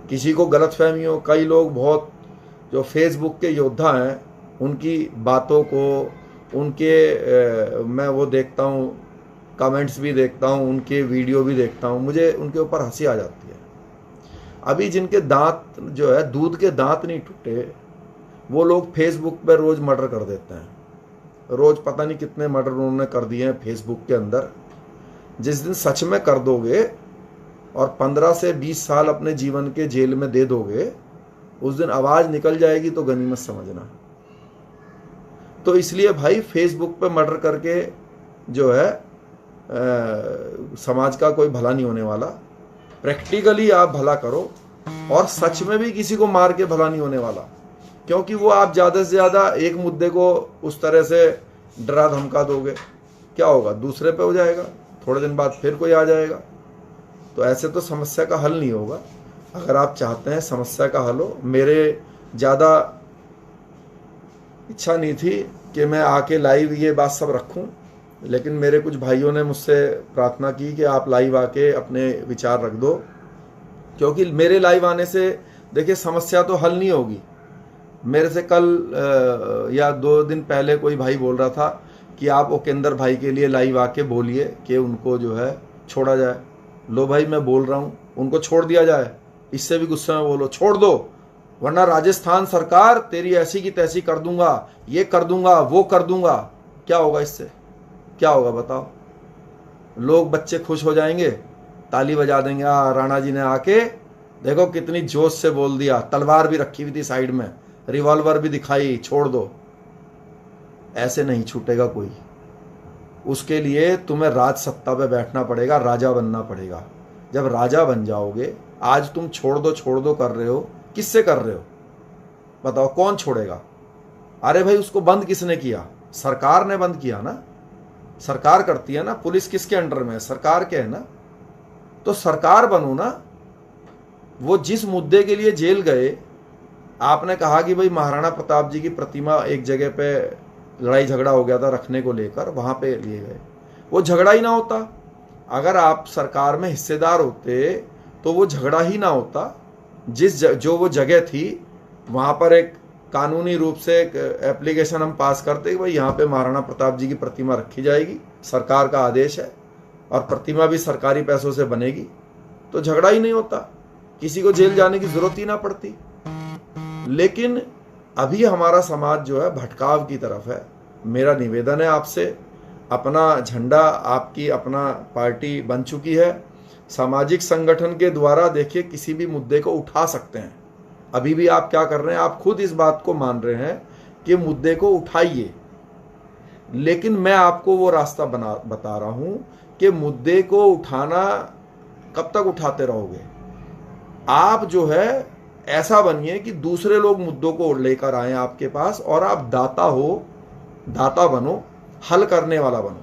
किसी को गलतफहमी हो, कई लोग बहुत जो फेसबुक के योद्धा हैं उनकी बातों को, मैं वो देखता हूँ, कमेंट्स भी देखता हूँ, उनके वीडियो भी देखता हूँ, मुझे उनके ऊपर हंसी आ जाती है। अभी जिनके दांत जो है, दूध के दांत नहीं टूटे, वो लोग फेसबुक पर रोज मर्डर कर देते हैं। रोज पता नहीं कितने मर्डर उन्होंने कर दिए हैं फेसबुक के अंदर। जिस दिन सच में कर दोगे और 15 से 20 साल अपने जीवन के जेल में दे दोगे, उस दिन आवाज निकल जाएगी तो गनीमत समझना। तो इसलिए भाई फेसबुक पे मर्डर करके जो है समाज का कोई भला नहीं होने वाला। प्रैक्टिकली आप भला करो, और सच में भी किसी को मार के भला नहीं होने वाला, क्योंकि वो आप ज्यादा से ज्यादा एक मुद्दे को उस तरह से डरा धमका दोगे, क्या होगा, दूसरे पे हो जाएगा, थोड़े दिन बाद फिर कोई आ जाएगा। तो ऐसे तो समस्या का हल नहीं होगा। अगर आप चाहते हैं समस्या का हल हो, मेरे ज़्यादा इच्छा नहीं थी कि मैं आके लाइव ये बात सब रखूं, लेकिन मेरे कुछ भाइयों ने मुझसे प्रार्थना की कि आप लाइव आके अपने विचार रख दो, क्योंकि मेरे लाइव आने से देखिए समस्या तो हल नहीं होगी। मेरे से कल या 2 दिन पहले कोई भाई बोल रहा था कि आप उपेंद्र भाई के लिए लाइव आके बोलिए कि उनको जो है छोड़ा जाए। लो भाई, मैं बोल रहा हूँ, उनको छोड़ दिया जाए। इससे भी गुस्से में बोलो, छोड़ दो, वरना राजस्थान सरकार तेरी ऐसी की तैसी कर दूंगा, ये कर दूंगा, वो कर दूंगा। क्या होगा इससे, क्या होगा बताओ? लोग, बच्चे खुश हो जाएंगे, ताली बजा देंगे, राणा जी ने आके देखो कितनी जोश से बोल दिया, तलवार भी रखी हुई थी साइड में, रिवॉल्वर भी दिखाई, छोड़ दो। ऐसे नहीं छूटेगा कोई। उसके लिए तुम्हें राज सत्ता पे बैठना पड़ेगा, राजा बनना पड़ेगा। जब राजा बन जाओगे, आज तुम छोड़ दो कर रहे हो, किससे कर रहे हो बताओ? कौन छोड़ेगा? अरे भाई, उसको बंद किसने किया? सरकार ने बंद किया ना, सरकार करती है ना। पुलिस किसके अंडर में है? सरकार के है ना। तो सरकार बनो ना। वो जिस मुद्दे के लिए जेल गए, आपने कहा कि भाई महाराणा प्रताप जी की प्रतिमा एक जगह पे लड़ाई झगड़ा हो गया था रखने को लेकर, वहां पे लिए गए, वो झगड़ा ही ना होता। अगर आप सरकार में हिस्सेदार होते तो वो झगड़ा ही ना होता। जो वो जगह थी वहां पर एक कानूनी रूप से एक एप्लीकेशन हम पास करते कि भाई यहाँ पे महाराणा प्रताप जी की प्रतिमा रखी जाएगी, सरकार का आदेश है, और प्रतिमा भी सरकारी पैसों से बनेगी, तो झगड़ा ही नहीं होता, किसी को जेल जाने की जरूरत ही ना पड़ती। लेकिन अभी हमारा समाज जो है भटकाव की तरफ है। मेरा निवेदन है आपसे, अपना झंडा, आपकी अपना पार्टी बन चुकी है, सामाजिक संगठन के द्वारा देखिए किसी भी मुद्दे को उठा सकते हैं। अभी भी आप क्या कर रहे हैं, आप खुद इस बात को मान रहे हैं कि मुद्दे को उठाइए, लेकिन मैं आपको वो रास्ता बता रहा हूं कि मुद्दे को उठाना कब तक उठाते रहोगे? आप जो है ऐसा बनिए कि दूसरे लोग मुद्दों को लेकर आए आपके पास, और आप दाता बनो, हल करने वाला बनो।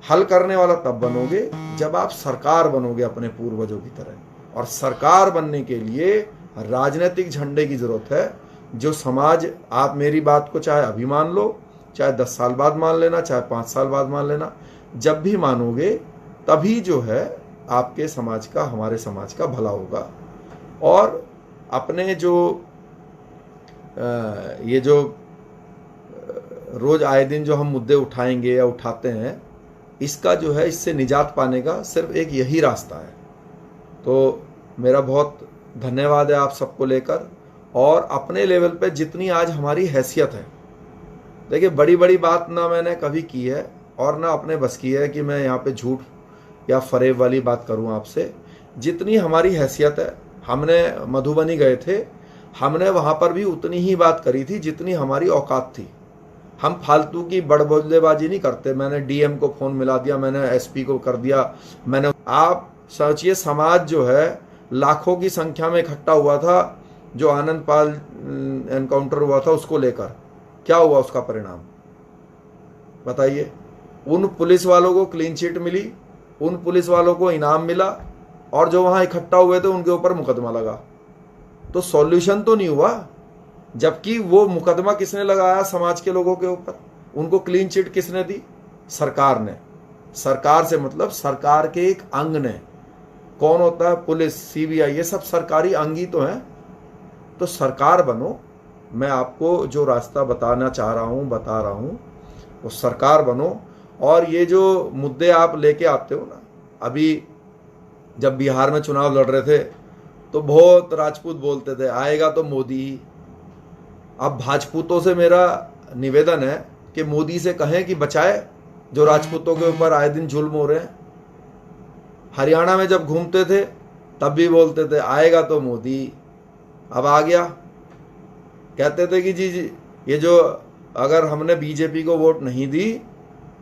हल करने वाला तब बनोगे जब आप सरकार बनोगे अपने पूर्वजों की तरह। और सरकार बनने के लिए राजनीतिक झंडे की जरूरत है, जो समाज, आप मेरी बात को चाहे अभी मान लो, चाहे 10 साल बाद मान लेना, चाहे 5 साल बाद मान लेना, जब भी मानोगे तभी जो है आपके समाज का, हमारे समाज का भला होगा। और अपने जो ये जो रोज आए दिन जो हम मुद्दे उठाएंगे या उठाते हैं, इसका जो है, इससे निजात पाने का सिर्फ एक यही रास्ता है। तो मेरा बहुत धन्यवाद है आप सबको लेकर, और अपने लेवल पे जितनी आज हमारी हैसियत है, देखिए बड़ी बड़ी बात ना मैंने कभी की है और ना अपने बस की है कि मैं यहाँ पे झूठ या फरेब वाली बात करूँ आपसे। जितनी हमारी हैसियत है, हमने मधुबनी गए थे, हमने वहाँ पर भी उतनी ही बात करी थी जितनी हमारी औकात थी। हम फालतू की बड़बोलेबाजी नहीं करते। मैंने डीएम को फोन मिला दिया, मैंने एसपी को कर दिया, आप सोचिए समाज जो है लाखों की संख्या में इकट्ठा हुआ था, जो आनंद पाल एनकाउंटर हुआ था उसको लेकर, क्या हुआ उसका परिणाम बताइए? उन पुलिस वालों को क्लीन चिट मिली, उन पुलिस वालों को इनाम मिला, और जो वहां इकट्ठा हुए थे उनके ऊपर मुकदमा लगा। तो सॉल्यूशन तो नहीं हुआ, जबकि वो मुकदमा किसने लगाया? समाज के लोगों के ऊपर। उनको क्लीन चिट किसने दी? सरकार ने। सरकार से मतलब सरकार के एक अंग ने। कौन होता है? पुलिस, सीबीआई, ये सब सरकारी अंग ही तो हैं। तो सरकार बनो। मैं आपको जो रास्ता बताना चाह रहा हूँ, बता रहा हूँ, वो सरकार बनो। और ये जो मुद्दे आप लेके आते हो ना, अभी जब बिहार में चुनाव लड़ रहे थे तो बहुत राजपूत बोलते थे आएगा तो मोदी ही। अब भाजपूतों से मेरा निवेदन है कि मोदी से कहें कि बचाए जो राजपूतों के ऊपर आए दिन जुल्म हो रहे हैं। हरियाणा में जब घूमते थे तब भी बोलते थे आएगा तो मोदी। अब आ गया, कहते थे कि जी ये जो अगर हमने बीजेपी को वोट नहीं दी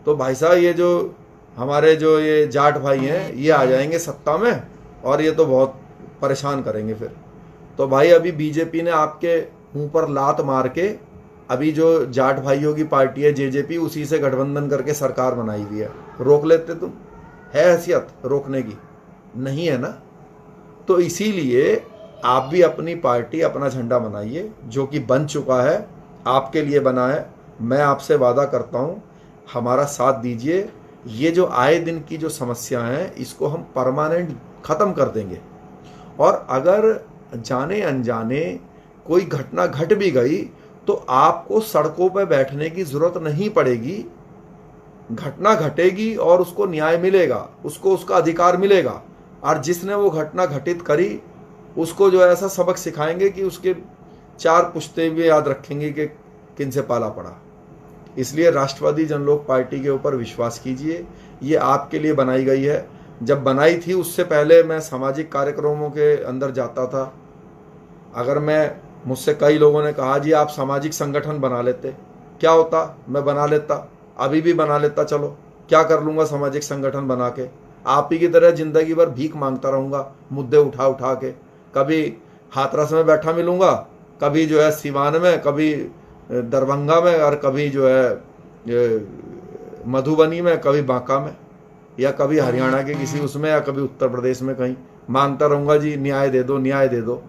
तो भाई साहब ये जो हमारे जो ये जाट भाई हैं ये आ जाएंगे सत्ता में और ये तो बहुत परेशान करेंगे फिर। तो भाई अभी बीजेपी ने आपके मुंह पर लात मार के अभी जो जाट भाइयों की पार्टी है जेजेपी, उसी से गठबंधन करके सरकार बनाई हुई है। रोक लेते तुम? है हैसियत रोकने की? नहीं है ना। तो इसीलिए आप भी अपनी पार्टी, अपना झंडा बनाइए जो कि बन चुका है, आपके लिए बना है। मैं आपसे वादा करता हूँ हमारा साथ दीजिए। ये जो आए दिन की जो समस्या है इसको हम परमानेंट ख़त्म कर देंगे। और अगर जाने अनजाने कोई घटना घट भी गई तो आपको सड़कों पर बैठने की ज़रूरत नहीं पड़ेगी। घटना घटेगी और उसको न्याय मिलेगा, उसको उसका अधिकार मिलेगा। और जिसने वो घटना घटित करी उसको जो ऐसा सबक सिखाएंगे कि उसके 4 पुश्ते भी याद रखेंगे कि किन से पाला पड़ा। इसलिए राष्ट्रवादी जनलोक पार्टी के ऊपर विश्वास कीजिए। ये आपके लिए बनाई गई है। जब बनाई थी उससे पहले मैं सामाजिक कार्यक्रमों के अंदर जाता था। अगर मुझसे कई लोगों ने कहा जी आप सामाजिक संगठन बना लेते, क्या होता? मैं बना लेता, अभी भी बना लेता। चलो क्या कर लूँगा सामाजिक संगठन बना के? आप ही की तरह जिंदगी भर भीख मांगता रहूँगा मुद्दे उठा उठा के। कभी हाथरस में बैठा मिलूँगा, कभी जो है सिवान में, कभी दरभंगा में, और कभी जो है मधुबनी में, कभी बांका में, या कभी हरियाणा के किसी उसमें, या कभी उत्तर प्रदेश में कहीं मांगता रहूँगा जी न्याय दे दो, न्याय दे दो।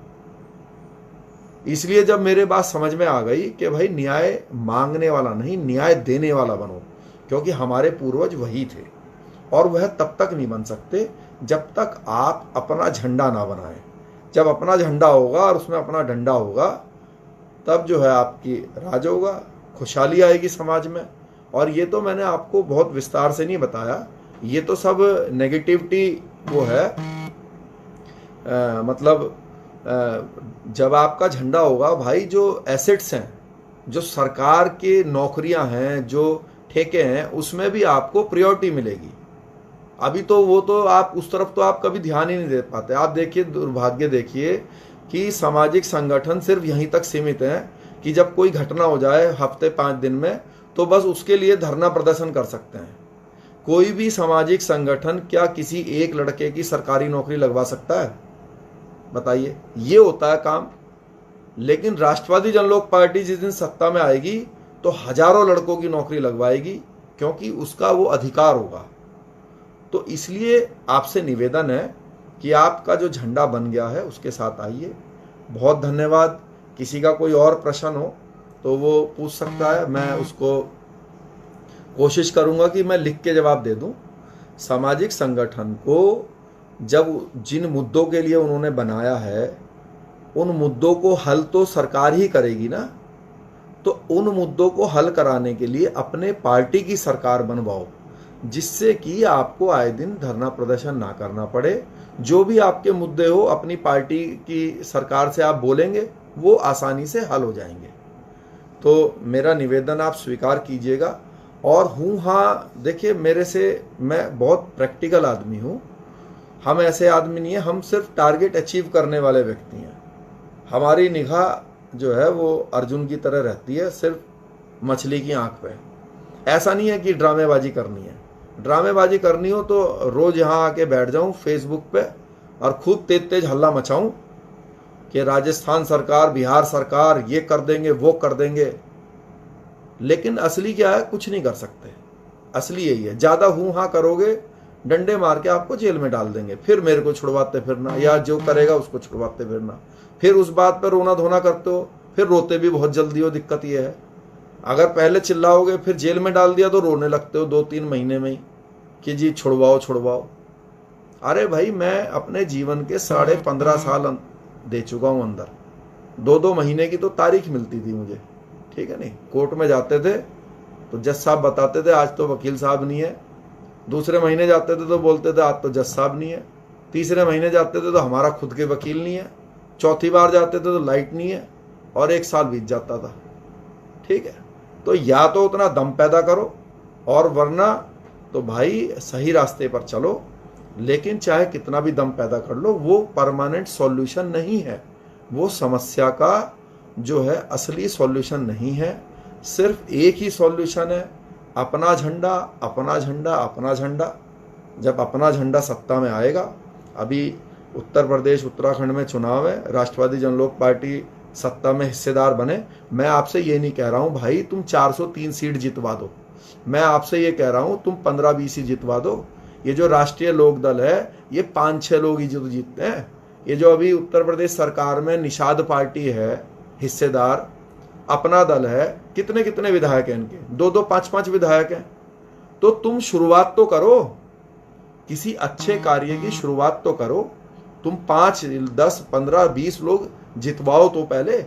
इसलिए जब मेरे बात समझ में आ गई कि भाई न्याय मांगने वाला नहीं, न्याय देने वाला बनो, क्योंकि हमारे पूर्वज वही थे। और वह तब तक नहीं बन सकते जब तक आप अपना झंडा ना बनाएं। जब अपना झंडा होगा और उसमें अपना डंडा होगा तब जो है आपकी राज होगा, खुशहाली आएगी समाज में। और ये तो मैंने आपको बहुत विस्तार से नहीं बताया, ये तो सब नेगेटिविटी वो है। मतलब जब आपका झंडा होगा भाई, जो एसेट्स हैं, जो सरकार के नौकरियां हैं, जो ठेके हैं, उसमें भी आपको प्रायोरिटी मिलेगी। अभी तो वो तो आप उस तरफ तो आप कभी ध्यान ही नहीं दे पाते। आप देखिए, दुर्भाग्य देखिए कि सामाजिक संगठन सिर्फ यहीं तक सीमित है कि जब कोई घटना हो जाए हफ्ते 5 दिन में तो बस उसके लिए धरना प्रदर्शन कर सकते हैं। कोई भी सामाजिक संगठन क्या किसी एक लड़के की सरकारी नौकरी लगवा सकता है? बताइए, ये होता है काम। लेकिन राष्ट्रवादी जनलोक पार्टी जिस दिन सत्ता में आएगी तो हजारों लड़कों की नौकरी लगवाएगी, क्योंकि उसका वो अधिकार होगा। तो इसलिए आपसे निवेदन है कि आपका जो झंडा बन गया है उसके साथ आइए। बहुत धन्यवाद। किसी का कोई और प्रश्न हो तो वो पूछ सकता है, मैं उसको कोशिश करूंगा कि मैं लिख के जवाब दे दूं। सामाजिक संगठन को जब जिन मुद्दों के लिए उन्होंने बनाया है उन मुद्दों को हल तो सरकार ही करेगी ना। तो उन मुद्दों को हल कराने के लिए अपने पार्टी की सरकार बनवाओ, जिससे कि आपको आए दिन धरना प्रदर्शन ना करना पड़े। जो भी आपके मुद्दे हो अपनी पार्टी की सरकार से आप बोलेंगे, वो आसानी से हल हो जाएंगे। तो मेरा निवेदन आप स्वीकार कीजिएगा। और हाँ, देखिए मेरे से, मैं बहुत प्रैक्टिकल आदमी हूँ। हम ऐसे आदमी नहीं है, हम सिर्फ टारगेट अचीव करने वाले व्यक्ति हैं। हमारी निगाह जो है वो अर्जुन की तरह रहती है, सिर्फ मछली की आंख पे। ऐसा नहीं है कि ड्रामेबाजी करनी है। ड्रामेबाजी करनी हो तो रोज यहाँ आके बैठ जाऊं फेसबुक पे और खूब तेज तेज हल्ला मचाऊं कि राजस्थान सरकार, बिहार सरकार ये कर देंगे, वो कर देंगे। लेकिन असली क्या है? कुछ नहीं कर सकते। असली यही है, ज्यादा हूं हाँ करोगे डंडे मार के आपको जेल में डाल देंगे, फिर मेरे को छुड़वाते फिरना, या जो करेगा उसको छुड़वाते फिरना, फिर उस बात पर रोना धोना करते हो, फिर रोते भी बहुत जल्दी हो। दिक्कत ये है, अगर पहले चिल्लाओगे फिर जेल में डाल दिया तो रोने लगते हो 2-3 महीने में ही कि जी छुड़वाओ छुड़वाओ। अरे भाई, मैं अपने जीवन के 15.5 साल दे चुका हूं अंदर। 2-2 महीने की तो तारीख मिलती थी मुझे, ठीक है नहीं। कोर्ट में जाते थे तो जज साहब बताते थे आज तो वकील साहब नहीं है। दूसरे महीने जाते थे तो बोलते थे आज तो जज साहब नहीं है। तीसरे महीने जाते थे तो हमारा खुद के वकील नहीं है। चौथी बार जाते थे तो लाइट नहीं है, और 1 साल बीत जाता था, ठीक है। तो या तो उतना दम पैदा करो, और वरना तो भाई सही रास्ते पर चलो। लेकिन चाहे कितना भी दम पैदा कर लो, वो परमानेंट सॉल्यूशन नहीं है, वो समस्या का जो है असली सॉल्यूशन नहीं है। सिर्फ एक ही सॉल्यूशन है, अपना झंडा, अपना झंडा, अपना झंडा। जब अपना झंडा सत्ता में आएगा, अभी उत्तर प्रदेश उत्तराखंड में चुनाव है, राष्ट्रवादी जनलोक पार्टी सत्ता में हिस्सेदार बने। मैं आपसे ये नहीं कह रहा हूं भाई तुम 403 सीट जितवा दो, मैं आपसे ये कह रहा हूं तुम 15-20 ही जितवा दो। ये जो राष्ट्रीय लोक दल है, ये 5-6 लोग ही जो जीतते हैं। ये जो अभी उत्तर प्रदेश सरकार में निषाद पार्टी है हिस्सेदार, अपना दल है, कितने कितने विधायक हैं इनके, 2-2, 5-5 विधायक हैं। तो तुम शुरुआत तो करो, किसी अच्छे कार्य की शुरुआत तो करो। तुम 5, 10, 15, 20 लोग जितवाओ तो पहले।